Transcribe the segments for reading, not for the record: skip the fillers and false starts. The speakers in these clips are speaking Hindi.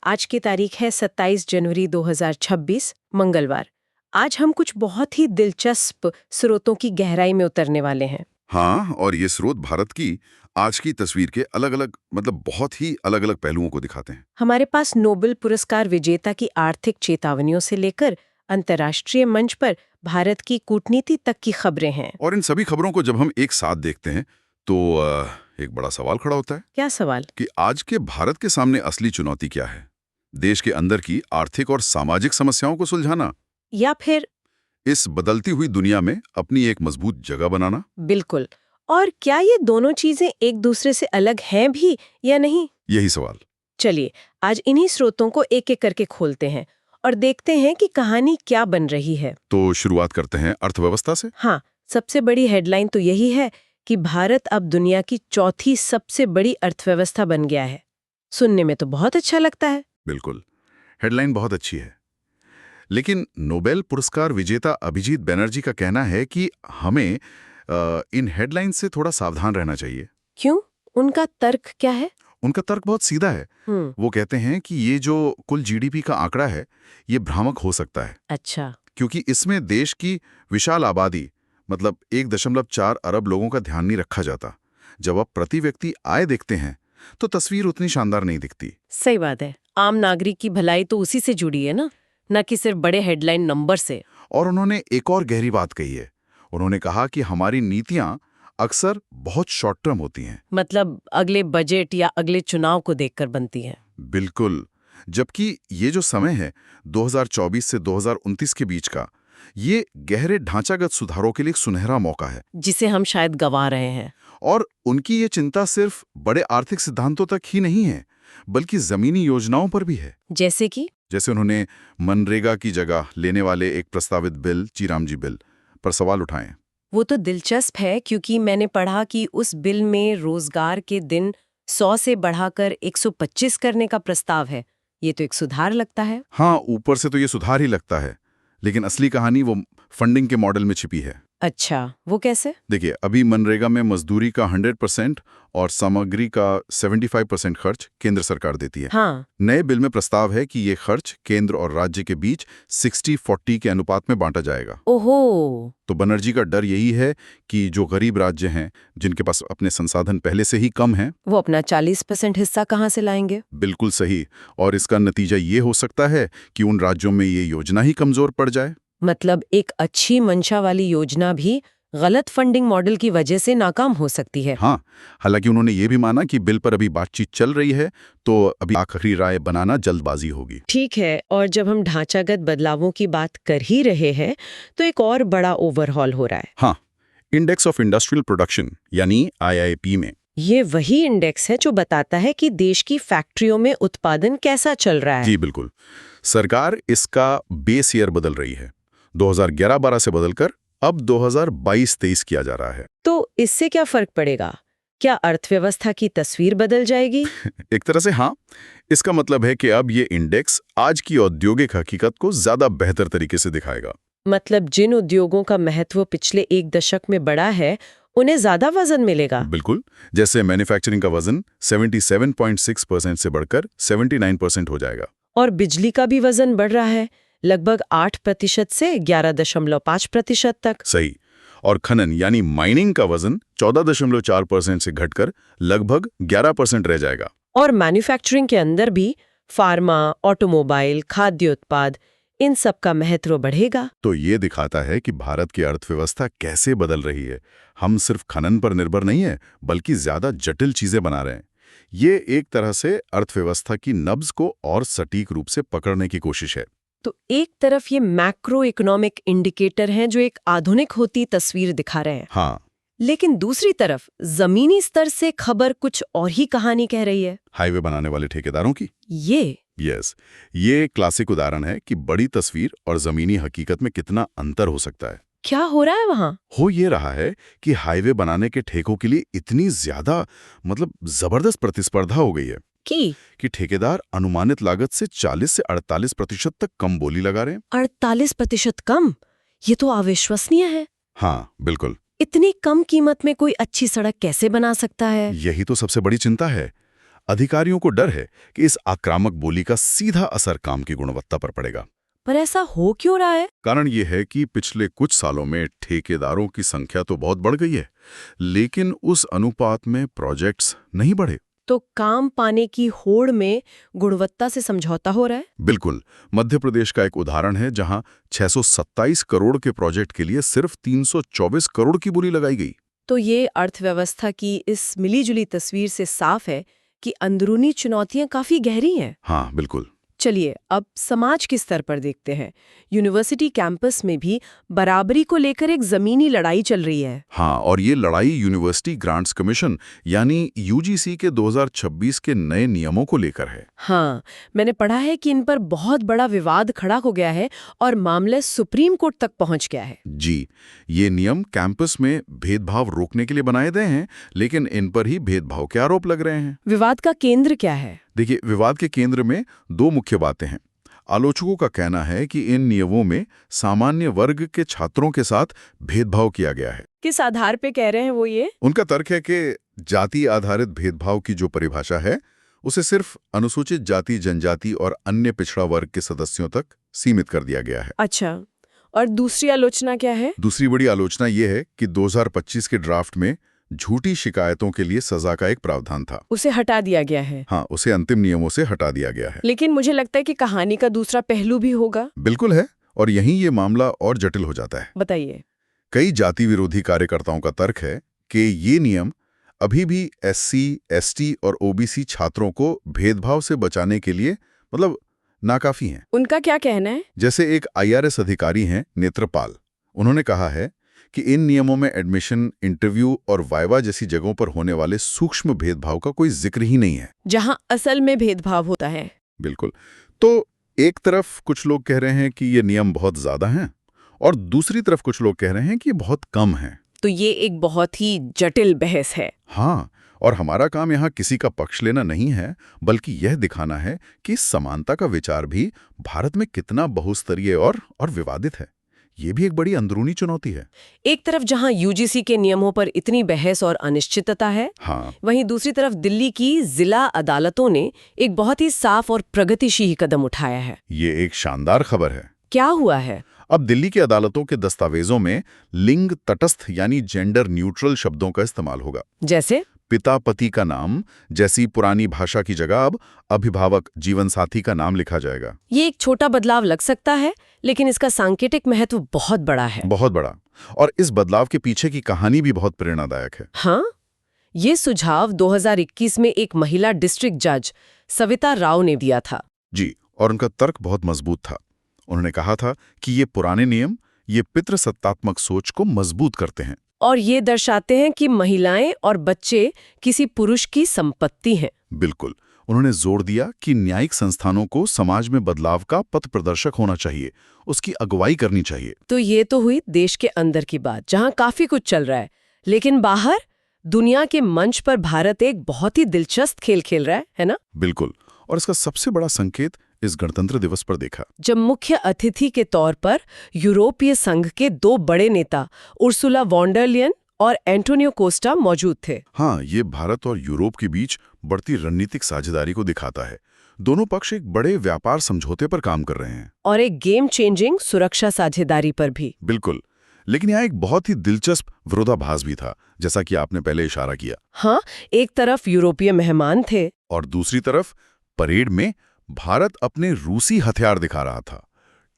आज की तारीख है 27 जनवरी 2026 मंगलवार। आज हम कुछ बहुत ही दिलचस्प स्रोतों की गहराई में उतरने वाले हैं। हाँ, और ये स्रोत भारत की आज की तस्वीर के अलग-अलग बहुत ही अलग-अलग पहलुओं को दिखाते हैं। हमारे पास नोबेल पुरस्कार विजेता की आर्थिक चेतावनियों से लेकर अंतर्राष्ट्रीय मंच पर भारत की कूटनीति तक की खबरें हैं। और इन सभी खबरों को जब हम एक साथ देखते हैं तो एक बड़ा सवाल खड़ा होता है क्या सवाल? कि आज के भारत के सामने असली चुनौती क्या है? देश के अंदर की आर्थिक और सामाजिक समस्याओं को सुलझाना, या फिर इस बदलती हुई दुनिया में अपनी एक मजबूत जगह बनाना? बिल्कुल। और क्या ये दोनों चीजें एक दूसरे से अलग हैं भी या नहीं? यही सवाल। चलिए आज इन्हीं स्रोतों को एक एक करके खोलते हैं और देखते हैं कि कहानी क्या बन रही है। तो शुरुआत करते हैं अर्थव्यवस्था से। हाँ, सबसे बड़ी हेडलाइन तो यही है कि भारत अब दुनिया की चौथी सबसे बड़ी अर्थव्यवस्था बन गया है। सुनने में तो बहुत अच्छा लगता है। बिल्कुल, हेडलाइन बहुत अच्छी है। लेकिन नोबेल पुरस्कार विजेता अभिजीत बैनर्जी का कहना है कि हमें इन हेडलाइन से थोड़ा सावधान रहना चाहिए। क्यों? उनका तर्क क्या है? उनका तर्क बहुत सीधा है। वो कहते हैं कि ये जो कुल जीडीपी का आंकड़ा है, ये भ्रामक हो सकता है। अच्छा। क्योंकि इसमें देश की विशाल आबादी 1.4 अरब लोगों का ध्यान नहीं रखा जाता। जब आप प्रति व्यक्ति आय देखते हैं तो तस्वीर उतनी शानदार नहीं दिखती। सही बात है। आम नागरिक की भलाई तो उसी से जुड़ी है ना कि सिर्फ बड़े हेडलाइन नंबर से। और उन्होंने एक और गहरी बात कही है। उन्होंने कहा कि हमारी नीतियां अक्सर बहुत शॉर्ट टर्म होती हैं। मतलब अगले बजट या अगले चुनाव को देखकर बनती है। बिल्कुल। जबकि ये जो समय है 2024 से 2029 के बीच का, ये गहरे ढांचागत सुधारों के लिए एक सुनहरा मौका है, जिसे हम शायद गंवा रहे हैं। और उनकी ये चिंता सिर्फ बड़े आर्थिक सिद्धांतों तक ही नहीं है, बल्कि जमीनी योजनाओं पर भी है। जैसे उन्होंने मनरेगा की जगह लेने वाले एक प्रस्तावित बिल, चीरामजी बिल, पर सवाल उठाए। वो तो दिलचस्प है क्योंकि मैंने पढ़ा कि उस बिल में रोजगार के दिन 100 से बढ़ाकर 125 करने का प्रस्ताव है। ये तो एक सुधार लगता है। हाँ, ऊपर से तो ये सुधार ही लगता है, लेकिन असली कहानी वो फंडिंग के मॉडल में छिपी है। अच्छा, वो कैसे? देखिए, अभी मनरेगा में मजदूरी का 100% और सामग्री का 75% खर्च केंद्र सरकार देती है। हाँ। नए बिल में प्रस्ताव है कि ये खर्च केंद्र और राज्य के बीच 60-40 के अनुपात में बांटा जाएगा। ओहो। तो बनर्जी का डर यही है कि जो गरीब राज्य हैं, जिनके पास अपने संसाधन पहले से ही कम हैं, वो अपना 40% हिस्सा कहाँ से लाएंगे? बिल्कुल सही। और इसका नतीजा ये हो सकता है कि उन राज्यों में ये योजना ही कमजोर पड़ जाए। मतलब एक अच्छी मंशा वाली योजना भी गलत फंडिंग मॉडल की वजह से नाकाम हो सकती है। हाँ, हालांकि उन्होंने ये भी माना कि बिल पर अभी बातचीत चल रही है, तो अभी आखिरी राय बनाना जल्दबाजी होगी। ठीक है, और जब हम ढांचागत बदलावों की बात कर ही रहे हैं तो एक और बड़ा ओवरहॉल हो रहा है। हाँ, इंडेक्स ऑफ इंडस्ट्रियल प्रोडक्शन यानी IIP में। ये वही इंडेक्स है जो बताता है कि देश की फैक्ट्रियों में उत्पादन कैसा चल रहा है। जी बिल्कुल। सरकार इसका बेस ईयर बदल रही है। 2011-12 से बदलकर अब 2022-23 किया जा रहा है। तो इससे क्या फर्क पड़ेगा? क्या अर्थव्यवस्था की तस्वीर बदल जाएगी? एक तरह से हाँ। इसका मतलब है कि अब ये इंडेक्स आज की औद्योगिक हकीकत को ज्यादा बेहतर तरीके से दिखाएगा। मतलब जिन उद्योगों का महत्व पिछले एक दशक में बढ़ा है, उन्हें ज्यादा वजन मिलेगा। बिल्कुल। जैसे मैन्युफैक्चरिंग का वजन 77.6% से बढ़कर 79% हो जाएगा। और बिजली का भी वजन बढ़ रहा है, लगभग 8% से 11.5% तक। सही। और खनन यानी माइनिंग का वजन 14.4% से घटकर लगभग 11% रह जाएगा। और मैन्युफैक्चरिंग के अंदर भी फार्मा, ऑटोमोबाइल, खाद्य उत्पाद, इन सब का महत्व बढ़ेगा। तो ये दिखाता है कि भारत की अर्थव्यवस्था कैसे बदल रही है। हम सिर्फ खनन पर निर्भर नहीं है, बल्कि ज्यादा जटिल चीजें बना रहे हैं। ये एक तरह से अर्थव्यवस्था की नब्ज को और सटीक रूप से पकड़ने की कोशिश है। तो एक तरफ ये मैक्रो इकोनॉमिक इंडिकेटर हैं जो एक आधुनिक होती तस्वीर दिखा रहे हैं। हाँ। लेकिन दूसरी तरफ जमीनी स्तर से खबर कुछ और ही कहानी कह रही है। हाईवे बनाने वाले ठेकेदारों की। यस, ये क्लासिक उदाहरण है कि बड़ी तस्वीर और जमीनी हकीकत में कितना अंतर हो सकता है। क्या हो रहा है वहां? हो ये रहा है कि हाईवे बनाने के ठेकों के लिए इतनी ज्यादा जबरदस्त प्रतिस्पर्धा हो गई है कि ठेकेदार अनुमानित लागत से 40 से 48% तक कम बोली लगा रहे हैं। 48% कम? ये तो अविश्वसनीय है। हाँ बिल्कुल। इतनी कम कीमत में कोई अच्छी सड़क कैसे बना सकता है? यही तो सबसे बड़ी चिंता है। अधिकारियों को डर है कि इस आक्रामक बोली का सीधा असर काम की गुणवत्ता पर पड़ेगा। पर ऐसा हो क्यों रहा है? कारण ये है कि पिछले कुछ सालों में ठेकेदारों की संख्या तो बहुत बढ़ गई है, लेकिन उस अनुपात में प्रोजेक्ट्स नहीं बढ़े। तो काम पाने की होड़ में गुणवत्ता से समझौता हो रहा है? बिल्कुल। मध्य प्रदेश का एक उदाहरण है जहां 627 करोड़ के प्रोजेक्ट के लिए सिर्फ 324 करोड़ की बोली लगाई गई। तो ये अर्थव्यवस्था की इस मिलीजुली तस्वीर से साफ है कि अंदरूनी चुनौतियां काफी गहरी हैं। हाँ, बिल्कुल। चलिए अब समाज के स्तर पर देखते हैं। यूनिवर्सिटी कैंपस में भी बराबरी को लेकर एक जमीनी लड़ाई चल रही है। हाँ, और ये लड़ाई यूनिवर्सिटी ग्रांट्स कमीशन यानी यूजीसी के 2026 के नए नियमों को लेकर है। हाँ, मैंने पढ़ा है कि इन पर बहुत बड़ा विवाद खड़ा हो गया है और मामले सुप्रीम कोर्ट तक पहुंच गया है। जी, ये नियम कैंपस में भेदभाव रोकने के लिए बनाए गए हैं, लेकिन इन पर ही भेदभाव के आरोप लग रहे हैं। विवाद का केंद्र क्या है? देखिए, विवाद के केंद्र में दो मुख्य बातें हैं। आलोचकों का कहना है कि इन नियमों में सामान्य वर्ग के छात्रों के साथ भेदभाव किया गया है। किस आधार पे कह रहे हैं वो ये? उनका तर्क है कि जाति आधारित भेदभाव की जो परिभाषा है, उसे सिर्फ अनुसूचित जाति, जनजाति और अन्य पिछड़ा वर्ग के सदस्यों तक सीमित कर दिया गया है। अच्छा, और दूसरी आलोचना क्या है? दूसरी बड़ी आलोचना ये है कि 2025 के ड्राफ्ट में झूठी शिकायतों के लिए सजा का एक प्रावधान था। उसे हटा दिया गया है। हाँ, उसे अंतिम नियमों से हटा दिया गया है। लेकिन मुझे लगता है कि कहानी का दूसरा पहलू भी होगा। बिल्कुल है, और यहीं ये मामला और जटिल हो जाता है। बताइए। कई जाति विरोधी कार्यकर्ताओं का तर्क है कि ये नियम अभी भी एससी, एसटी और ओबीसी छात्रों को भेदभाव से बचाने के लिए नाकाफी हैं। उनका क्या कहना है? जैसे एक आईआरएस अधिकारी हैं नेत्रपाल, उन्होंने कहा है कि इन नियमों में एडमिशन, इंटरव्यू और वाइवा जैसी जगहों पर होने वाले सूक्ष्म भेदभाव का कोई जिक्र ही नहीं है, जहां असल में भेदभाव होता है। बिल्कुल। तो एक तरफ कुछ लोग कह रहे हैं कि ये नियम बहुत ज्यादा हैं, और दूसरी तरफ कुछ लोग कह रहे हैं कि बहुत कम हैं। तो ये एक बहुत ही जटिल बहस है। हाँ, और हमारा काम यहाँ किसी का पक्ष लेना नहीं है, बल्कि यह दिखाना है कि समानता का विचार भी भारत में कितना बहुस्तरीय और विवादित है। ये भी एक बड़ी अंदरूनी चुनौती है। एक तरफ जहां यूजीसी के नियमों पर इतनी बहस और अनिश्चितता है, हाँ, वहीं दूसरी तरफ दिल्ली की जिला अदालतों ने एक बहुत ही साफ और प्रगतिशील कदम उठाया है। ये एक शानदार खबर है। क्या हुआ है? अब दिल्ली की अदालतों के दस्तावेजों में लिंग तटस्थ यानी जेंडर न्यूट्रल शब्दों का इस्तेमाल होगा। जैसे पिता पति का नाम जैसी पुरानी भाषा की जगह अब अभिभावक जीवन साथी का नाम लिखा जाएगा। ये एक छोटा बदलाव लग सकता है, लेकिन इसका सांकेतिक महत्व बहुत बड़ा है। बहुत बड़ा। और इस बदलाव के पीछे की कहानी भी बहुत प्रेरणादायक है। हाँ, ये सुझाव 2021 में एक महिला डिस्ट्रिक्ट जज सविता राव ने दिया था। जी, और उनका तर्क बहुत मजबूत था। उन्होंने कहा था कि ये पुराने नियम ये पितृसत्तात्मक सोच को मजबूत करते हैं और ये दर्शाते हैं कि महिलाएं और बच्चे किसी पुरुष की संपत्ति हैं। बिल्कुल। उन्होंने जोर दिया कि न्यायिक संस्थानों को समाज में बदलाव का पथ प्रदर्शक होना चाहिए, उसकी अगुवाई करनी चाहिए। तो ये तो हुई देश के अंदर की बात, जहां काफी कुछ चल रहा है। लेकिन बाहर दुनिया के मंच पर भारत एक बहुत ही दिलचस्प खेल खेल रहा है ना? बिल्कुल। और इसका सबसे बड़ा संकेत इस गणतंत्र दिवस पर देखा, जब मुख्य अतिथि के तौर पर यूरोपीय संघ के दो बड़े नेता उर्सुला वॉन डर लेयन और एंटोनियो कोस्टा मौजूद थे। हाँ, ये भारत और यूरोप के बीच बढ़ती रणनीतिक साझेदारी को दिखाता है। दोनों पक्ष एक बड़े व्यापार समझौते पर काम कर रहे हैं और एक गेम चेंजिंग सुरक्षा साझेदारी पर भी। बिल्कुल। लेकिन यहाँ एक बहुत ही दिलचस्प विरोधाभास भी था, जैसा कि आपने पहले इशारा किया। हाँ, एक तरफ यूरोपीय मेहमान थे और दूसरी तरफ परेड में भारत अपने रूसी हथियार दिखा रहा था,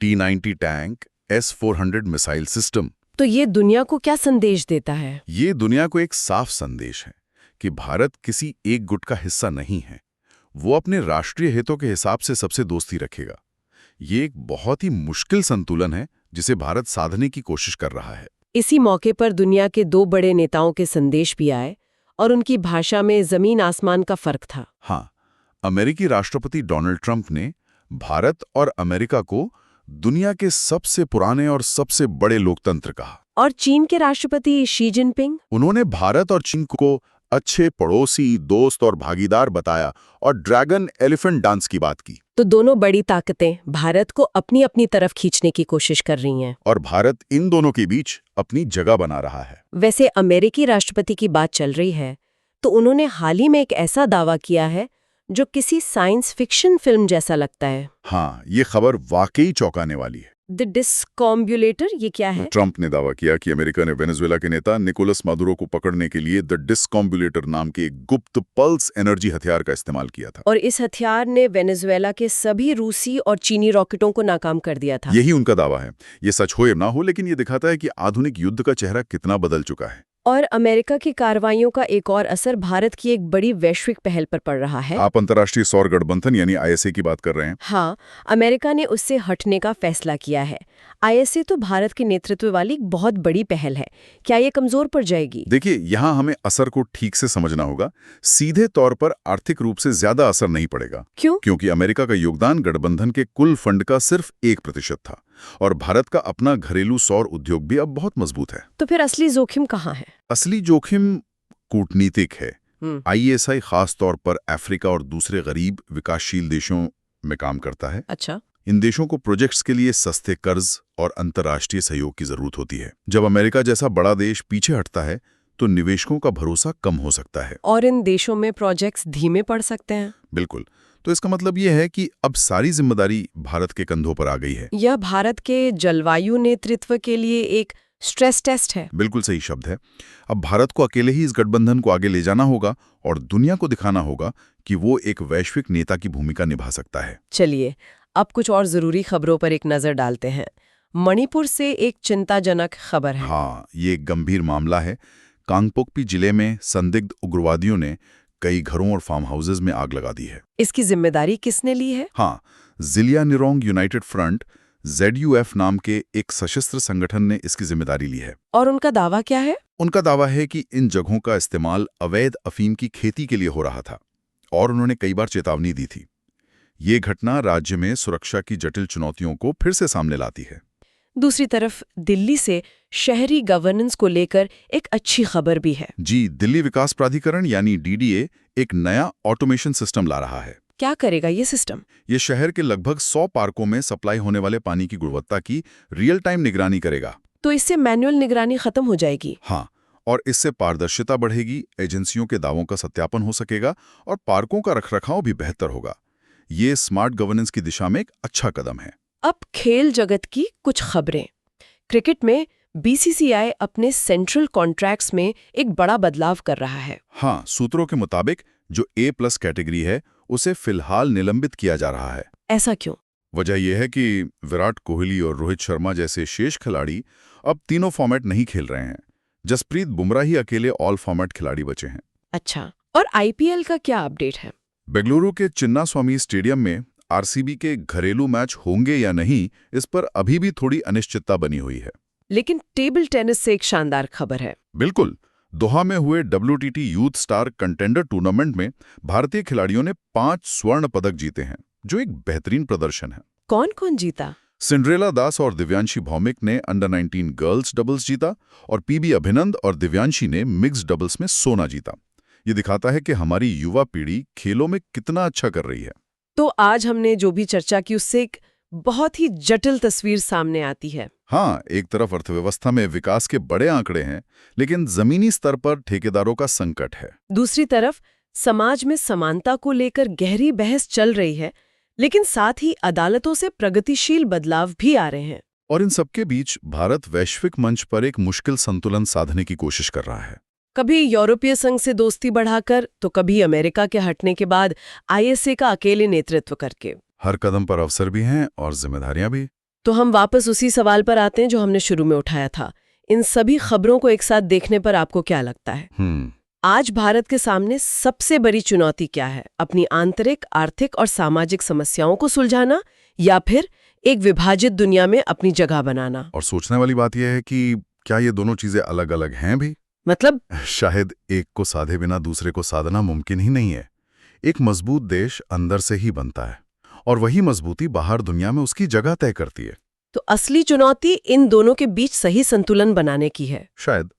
T-90 tank, S-400 missile system. तो ये दुनिया को क्या संदेश देता है? ये दुनिया को एक साफ संदेश है कि भारत किसी एक गुट का हिस्सा नहीं है। वो अपने राष्ट्रीय हितों के हिसाब से सबसे दोस्ती रखेगा। ये एक बहुत ही मुश्किल संतुलन है जिसे भारत साधने की कोशिश कर रहा है। इसी मौके पर दुनिया के दो बड़े नेताओं के संदेश भी आए और उनकी भाषा में जमीन आसमान का फर्क था। हाँ, अमेरिकी राष्ट्रपति डोनाल्ड ट्रंप ने भारत और अमेरिका को दुनिया के सबसे पुराने और सबसे बड़े लोकतंत्र कहा। और चीन के राष्ट्रपति शी जिनपिंग, उन्होंने भारत और चीन को अच्छे पड़ोसी, दोस्त और भागीदार बताया और ड्रैगन एलिफेंट डांस की बात की। तो दोनों बड़ी ताकतें भारत को अपनी अपनी तरफ खींचने की कोशिश कर रही हैं। और भारत इन दोनों के बीच अपनी जगह बना रहा है। वैसे अमेरिकी राष्ट्रपति की बात चल रही है, तो उन्होंने हाल ही में एक ऐसा दावा किया है जो किसी साइंस फिक्शन फिल्म जैसा लगता है। हाँ, ये खबर वाकई चौंकाने वाली है। द डिस्कॉम्बुलेटर, ये क्या है? ट्रंप ने दावा किया कि अमेरिका ने वेनेजुएला के नेता निकोलस मादुरो को पकड़ने के लिए द डिस्कॉम्बुलेटर नाम के एक गुप्त पल्स एनर्जी हथियार का इस्तेमाल किया था। और इस हथियार ने वेनेजुएला के सभी रूसी और चीनी रॉकेटों को नाकाम कर दिया था। यही उनका दावा है। ये सच हो या ना हो, लेकिन ये दिखाता है कि आधुनिक युद्ध का चेहरा कितना बदल चुका है। और अमेरिका की कार्रवाइयों का एक और असर भारत की एक बड़ी वैश्विक पहल पर पड़ रहा है। आप अंतर्राष्ट्रीय सौर गठबंधन यानी आईएसए की बात कर रहे हैं। हाँ, अमेरिका ने उससे हटने का फैसला किया है। आईएसए तो भारत के नेतृत्व वाली एक बहुत बड़ी पहल है। क्या ये कमजोर पड़ जाएगी? देखिए, यहाँ हमें असर को ठीक से समझना होगा। सीधे तौर पर आर्थिक रूप से ज्यादा असर नहीं पड़ेगा। क्यों? क्योंकि अमेरिका का योगदान गठबंधन के कुल फंड का सिर्फ 1% था और भारत का अपना घरेलू सौर उद्योग भी अब बहुत मजबूत है। तो फिर असली जोखिम कहाँ है? असली जोखिम कूटनीतिक है। आईएसआई खास तौर पर अफ्रीका और दूसरे गरीब विकासशील देशों में काम करता है। अच्छा। इन देशों को प्रोजेक्ट्स के लिए सस्ते कर्ज और अंतर्राष्ट्रीय सहयोग की जरूरत होती है। जब अमेरिका जैसा बड़ा देश पीछे हटता है तो निवेशकों का भरोसा कम हो सकता है और इन देशों में प्रोजेक्ट्स धीमे पड़ सकते हैं। बिल्कुल। तो इसका मतलब यह है कि अब सारी जिम्मेदारी भारत के कंधों पर आ गई है। यह भारत के जलवायु नेतृत्व के लिए एक स्ट्रेस टेस्ट है। बिल्कुल सही शब्द है। अब भारत को अकेले ही इस गठबंधन को आगे ले जाना होगा और दुनिया को दिखाना होगा कि वो एक वैश्विक नेता की भूमिका निभा सकता है। चलिए, अब कुछ और जरूरी खबरों पर एक नजर डालते हैं। मणिपुर से एक चिंताजनक खबर है। हाँ, ये एक गंभीर मामला है। कांगपोकपी जिले में संदिग्ध उग्रवादियों ने कई घरों और फार्म हाउसेज में आग लगा दी है। इसकी जिम्मेदारी किसने ली है? हाँ, जिलियानिरोंग यूनाइटेड फ्रंट ZUF नाम के एक सशस्त्र संगठन ने इसकी जिम्मेदारी ली है। और उनका दावा क्या है? उनका दावा है कि इन जगहों का इस्तेमाल अवैध अफीम की खेती के लिए हो रहा था और उन्होंने कई बार चेतावनी दी थी। ये घटना राज्य में सुरक्षा की जटिल चुनौतियों को फिर से सामने लाती है। दूसरी तरफ दिल्ली से शहरी गवर्नेंस को लेकर एक अच्छी खबर भी है। जी, दिल्ली विकास प्राधिकरण यानी DDA एक नया ऑटोमेशन सिस्टम ला रहा है। क्या करेगा ये सिस्टम? ये शहर के लगभग 100 पार्कों में सप्लाई होने वाले पानी की गुणवत्ता की रियल टाइम निगरानी करेगा। तो इससे मैनुअल निगरानी खत्म हो जाएगी। हाँ, और इससे पारदर्शिता बढ़ेगी, एजेंसियों के दावों का सत्यापन हो सकेगा और पार्कों का रखरखाव भी बेहतर होगा। ये स्मार्ट गवर्नेंस की दिशा में एक अच्छा कदम है। अब खेल जगत की कुछ खबरें। क्रिकेट में BCCI अपने सेंट्रल कॉन्ट्रैक्ट्स में एक बड़ा बदलाव कर रहा है। हाँ, सूत्रों के मुताबिक जो A+ कैटेगरी है उसे फिलहाल निलंबित किया जा रहा है। ऐसा क्यों? वजह यह है कि विराट कोहली और रोहित शर्मा जैसे शेष खिलाड़ी अब तीनों फॉर्मेट नहीं खेल रहे हैं। जसप्रीत बुमराह ही अकेले ऑल फॉर्मेट खिलाड़ी बचे हैं। अच्छा, और IPL का क्या अपडेट है? बेंगलुरु के चिन्नास्वामी स्टेडियम में RCB के घरेलू मैच होंगे या नहीं, इस पर अभी भी थोड़ी अनिश्चितता बनी हुई है। लेकिन टेबल टेनिस से एक शानदार खबर है। बिल्कुल। दोहा में हुए WTT youth star contender tournament में भारतीय खिलाड़ियों ने 5 स्वर्ण पदक जीते हैं, जो एक बेहतरीन प्रदर्शन है। कौन कौन जीता? सिंड्रेला दास और दिव्यांशी भौमिक ने अंडर 19 गर्ल्स डबल्स जीता और PB अभिनंद और दिव्यांशी ने मिक्स्ड डबल्स में सोना जीता। ये दिखाता है कि हमारी युवा पीढ़ी खेलों में कितना अच्छा कर रही है। तो आज हमने जो भी चर्चा की उससे एक बहुत ही जटिल तस्वीर सामने आती है। हाँ, एक तरफ अर्थव्यवस्था में विकास के बड़े आंकड़े हैं, लेकिन जमीनी स्तर पर ठेकेदारों का संकट है। दूसरी तरफ समाज में समानता को लेकर गहरी बहस चल रही है, लेकिन साथ ही अदालतों से प्रगतिशील बदलाव भी आ रहे हैं। और इन सबके बीच भारत वैश्विक मंच पर एक मुश्किल संतुलन साधने की कोशिश कर रहा है। कभी यूरोपीय संघ से दोस्ती बढ़ाकर तो कभी अमेरिका के हटने के बाद ISA का अकेले नेतृत्व करके। हर कदम पर अवसर भी हैं और जिम्मेदारियां भी। तो हम वापस उसी सवाल पर आते हैं जो हमने शुरू में उठाया था। इन सभी खबरों को एक साथ देखने पर आपको क्या लगता है? आज भारत के सामने सबसे बड़ी चुनौती क्या है? अपनी आंतरिक, आर्थिक और सामाजिक समस्याओं को सुलझाना या फिर एक विभाजित दुनिया में अपनी जगह बनाना? और सोचने वाली बात यह है कि क्या ये दोनों चीजें अलग अलग हैं भी? मतलब शायद एक को साधे बिना दूसरे को साधना मुमकिन ही नहीं है। एक मजबूत देश अंदर से ही बनता है और वही मजबूती बाहर दुनिया में उसकी जगह तय करती है। तो असली चुनौती इन दोनों के बीच सही संतुलन बनाने की है। शायद।